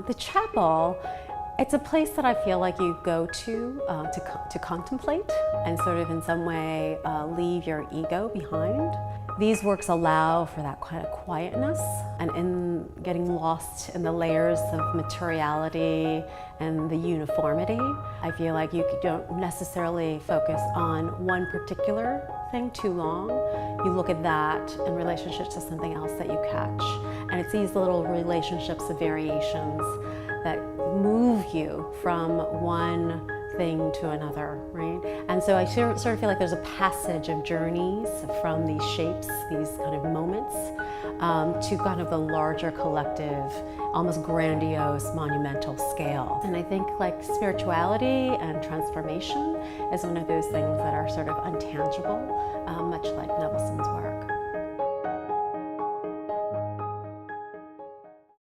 The chapel, it's a place that I feel like you go to contemplate and sort of in some way leave your ego behind. These works allow for that kind of quietness and in getting lost in the layers of materiality and the uniformity. I feel like you don't necessarily focus on one particular thing too long. You look at that in relationship to something else that you catch. And it's these little relationships of variations that move you from one thing to another, right? And so I sort of feel like there's a passage of journeys from these shapes, these kind of moments, to kind of the larger collective, almost grandiose, monumental scale. And I think like spirituality and transformation is one of those things that are sort of untangible, much like Nevelson's work.